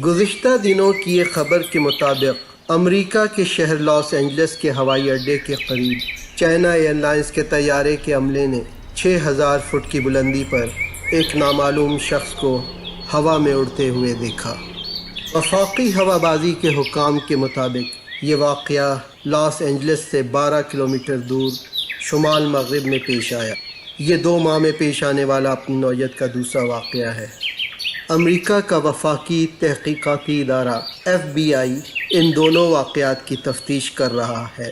گزشتہ دنوں کی ایک خبر کے مطابق امریکہ کے شہر لاس اینجلس کے ہوائی اڈے کے قریب چائنا ایئر لائنز کے طیارے کے عملے نے 6000 فٹ کی بلندی پر ایک نامعلوم شخص کو ہوا میں اڑتے ہوئے دیکھا۔ وفاقی ہوا بازی کے حکام کے مطابق یہ واقعہ لاس اینجلس سے 12 کلومیٹر دور شمال مغرب میں پیش آیا۔ یہ 2 ماہ میں پیش آنے والا اپنی نوعیت کا دوسرا واقعہ ہے۔ امریکہ کا وفاقی تحقیقاتی ادارہ FBI ان دونوں واقعات کی تفتیش کر رہا ہے،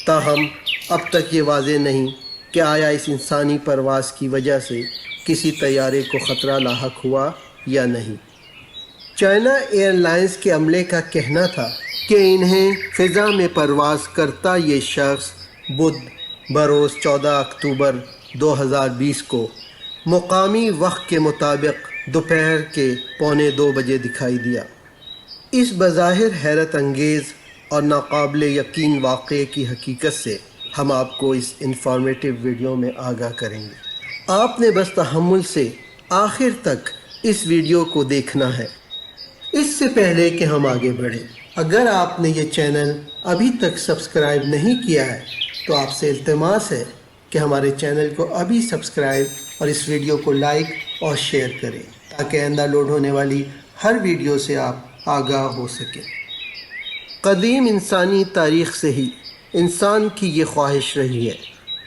تاہم اب تک یہ واضح نہیں کہ آیا اس انسانی پرواز کی وجہ سے کسی طیارے کو خطرہ لاحق ہوا یا نہیں۔ چائنا ایئر لائنز کے عملے کا کہنا تھا کہ انہیں فضا میں پرواز کرتا یہ شخص بدھ بروز 14 اکتوبر 2020 کو مقامی وقت کے مطابق دوپہر کے 1:45 بجے دکھائی دیا۔ اس بظاہر حیرت انگیز اور ناقابل یقین واقعے کی حقیقت سے ہم آپ کو اس انفارمیٹیو ویڈیو میں آگاہ کریں گے۔ آپ نے بس تحمل سے آخر تک اس ویڈیو کو دیکھنا ہے۔ اس سے پہلے کہ ہم آگے بڑھیں، اگر آپ نے یہ چینل ابھی تک سبسکرائب نہیں کیا ہے تو آپ سے التماس ہے کہ ہمارے چینل کو ابھی سبسکرائب اور اس ویڈیو کو لائک اور شیئر کریں تاکہ آئندہ لوڈ ہونے والی ہر ویڈیو سے آپ آگاہ ہو سکیں۔ قدیم انسانی تاریخ سے ہی انسان کی یہ خواہش رہی ہے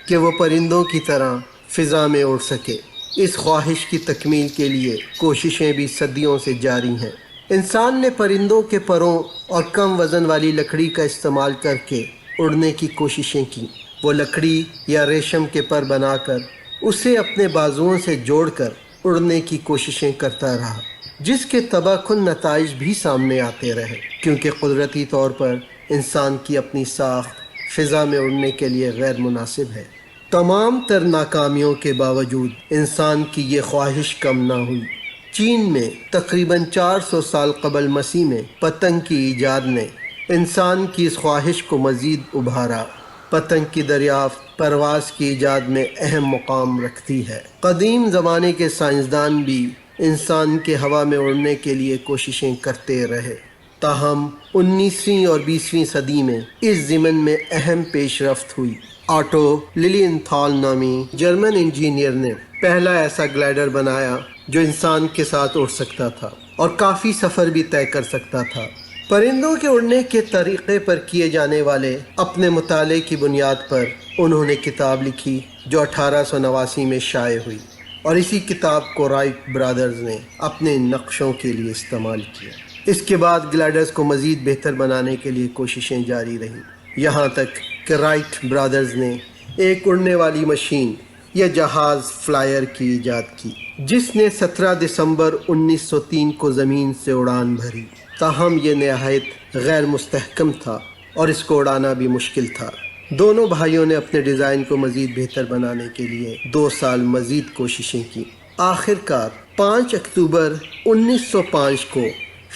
کہ وہ پرندوں کی طرح فضا میں اڑ سکے۔ اس خواہش کی تکمیل کے لیے کوششیں بھی صدیوں سے جاری ہیں۔ انسان نے پرندوں کے پروں اور کم وزن والی لکڑی کا استعمال کر کے اڑنے کی کوششیں کی۔ وہ لکڑی یا ریشم کے پر بنا کر اسے اپنے بازوؤں سے جوڑ کر اڑنے کی کوششیں کرتا رہا، جس کے تباہ کن نتائج بھی سامنے آتے رہے، کیونکہ قدرتی طور پر انسان کی اپنی ساخت فضا میں اڑنے کے لیے غیر مناسب ہے۔ تمام تر ناکامیوں کے باوجود انسان کی یہ خواہش کم نہ ہوئی۔ چین میں تقریباً 400 سال قبل مسیح میں پتنگ کی ایجاد نے انسان کی اس خواہش کو مزید ابھارا۔ پتنگ کی دریافت پرواز کی ایجاد میں اہم مقام رکھتی ہے۔ قدیم زمانے کے سائنسدان بھی انسان کے ہوا میں اڑنے کے لیے کوششیں کرتے رہے، تاہم 19ویں اور 20ویں صدی میں اس ضمن میں اہم پیش رفت ہوئی۔ آٹو لیلینتھال نامی جرمن انجینئر نے پہلا ایسا گلائڈر بنایا جو انسان کے ساتھ اڑ سکتا تھا اور کافی سفر بھی طے کر سکتا تھا۔ پرندوں کے اڑنے کے طریقے پر کیے جانے والے اپنے مطالعے کی بنیاد پر انہوں نے کتاب لکھی جو 1889 میں شائع ہوئی، اور اسی کتاب کو رائٹ برادرز نے اپنے نقشوں کے لیے استعمال کیا۔ اس کے بعد گلائڈرز کو مزید بہتر بنانے کے لیے کوششیں جاری رہیں، یہاں تک کہ رائٹ برادرز نے ایک اڑنے والی مشین یا جہاز فلائر کی ایجاد کی، جس نے 17 دسمبر 1903 کو زمین سے اڑان بھری۔ تاہم یہ نہایت غیر مستحکم تھا اور اس کو اڑانا بھی مشکل تھا۔ دونوں بھائیوں نے اپنے ڈیزائن کو مزید بہتر بنانے کے لیے 2 سال مزید کوششیں کی۔ آخر کار 5 اکتوبر 1905 کو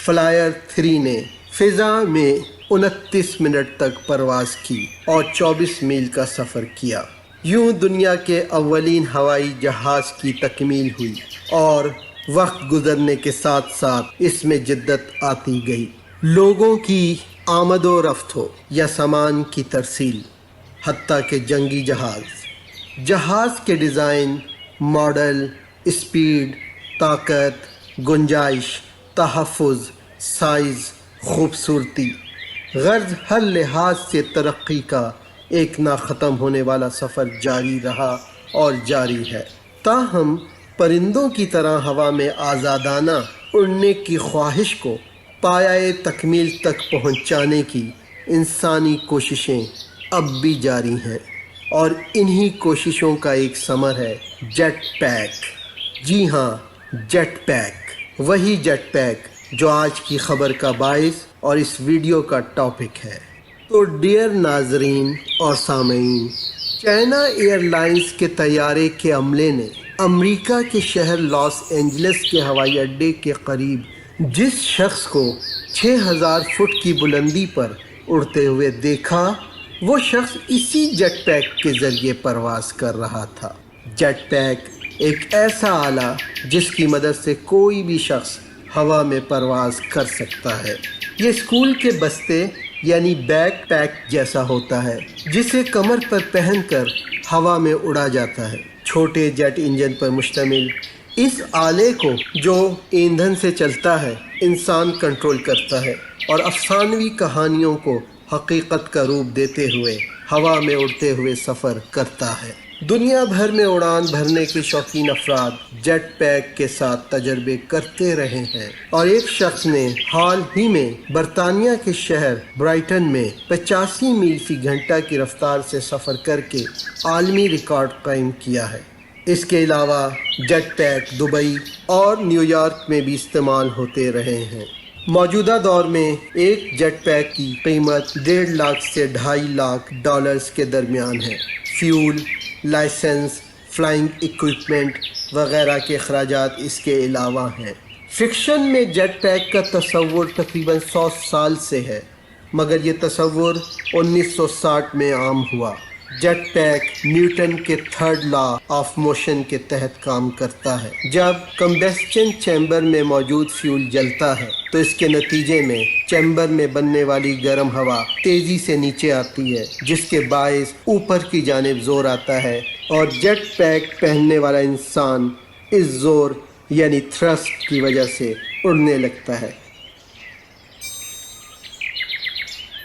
فلائر 3 نے فضا میں 29 منٹ تک پرواز کی اور 24 میل کا سفر کیا۔ یوں دنیا کے اولین ہوائی جہاز کی تکمیل ہوئی اور وقت گزرنے کے ساتھ ساتھ اس میں جدت آتی گئی۔ لوگوں کی آمد و رفت ہو یا سامان کی ترسیل، حتیٰ کہ جنگی جہاز کے ڈیزائن، ماڈل، اسپیڈ، طاقت، گنجائش، تحفظ، سائز، خوبصورتی، غرض ہر لحاظ سے ترقی کا ایک نہ ختم ہونے والا سفر جاری رہا اور جاری ہے۔ تاہم پرندوں کی طرح ہوا میں آزادانہ اڑنے کی خواہش کو پایۂ تکمیل تک پہنچانے کی انسانی کوششیں اب بھی جاری ہیں، اور انہی کوششوں کا ایک ثمر ہے جیٹ پیک۔ جی ہاں، جیٹ پیک، وہی جیٹ پیک جو آج کی خبر کا باعث اور اس ویڈیو کا ٹاپک ہے۔ تو ڈیئر ناظرین اور سامعین، چائنا ایئر لائنز کے طیارے کے عملے نے امریکہ کے شہر لاس اینجلس کے ہوائی اڈے کے قریب جس شخص کو 6000 فٹ کی بلندی پر اڑتے ہوئے دیکھا، وہ شخص اسی جیٹ پیک کے ذریعے پرواز کر رہا تھا۔ جیٹ پیک ایک ایسا آلہ جس کی مدد سے کوئی بھی شخص ہوا میں پرواز کر سکتا ہے۔ یہ اسکول کے بستے یعنی بیک پیک جیسا ہوتا ہے جسے کمر پر پہن کر ہوا میں اڑا جاتا ہے۔ چھوٹے جیٹ انجن پر مشتمل اس آلے کو جو ایندھن سے چلتا ہے انسان کنٹرول کرتا ہے اور افسانوی کہانیوں کو حقیقت کا روپ دیتے ہوئے ہوا میں اڑتے ہوئے سفر کرتا ہے۔ دنیا بھر میں اڑان بھرنے کے شوقین افراد جیٹ پیک کے ساتھ تجربے کرتے رہے ہیں اور ایک شخص نے حال ہی میں برطانیہ کے شہر برائٹن میں 85 میل فی گھنٹہ کی رفتار سے سفر کر کے عالمی ریکارڈ قائم کیا ہے۔ اس کے علاوہ جیٹ پیک دبئی اور نیو یارک میں بھی استعمال ہوتے رہے ہیں۔ موجودہ دور میں ایک جیٹ پیک کی قیمت 1.5 لاکھ سے 2.5 لاکھ ڈالرز کے درمیان ہے۔ فیول، لائسنس، فلائنگ ایکوپمنٹ وغیرہ کے اخراجات اس کے علاوہ ہیں۔ فکشن میں جیٹ پیک کا تصور تقریباً 100 سال سے ہے، مگر یہ تصور 1960 میں عام ہوا۔ جیٹ پیک نیوٹن کے 3rd لا آف موشن کے تحت کام کرتا ہے۔ جب کمبسچن چیمبر میں موجود فیول جلتا ہے تو اس کے نتیجے میں چیمبر میں بننے والی گرم ہوا تیزی سے نیچے آتی ہے، جس کے باعث اوپر کی جانب زور آتا ہے اور جیٹ پیک پہننے والا انسان اس زور یعنی تھرسٹ کی وجہ سے اڑنے لگتا ہے۔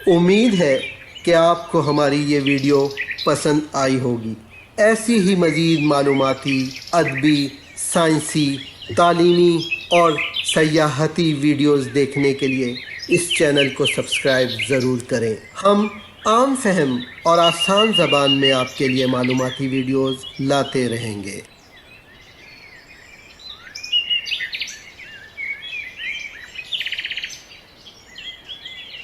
امید ہے کہ آپ کو ہماری یہ ویڈیو پسند آئی ہوگی۔ ایسی ہی مزید معلوماتی، ادبی، سائنسی، تعلیمی اور سیاحتی ویڈیوز دیکھنے کے لیے اس چینل کو سبسکرائب ضرور کریں۔ ہم عام فہم اور آسان زبان میں آپ کے لیے معلوماتی ویڈیوز لاتے رہیں گے۔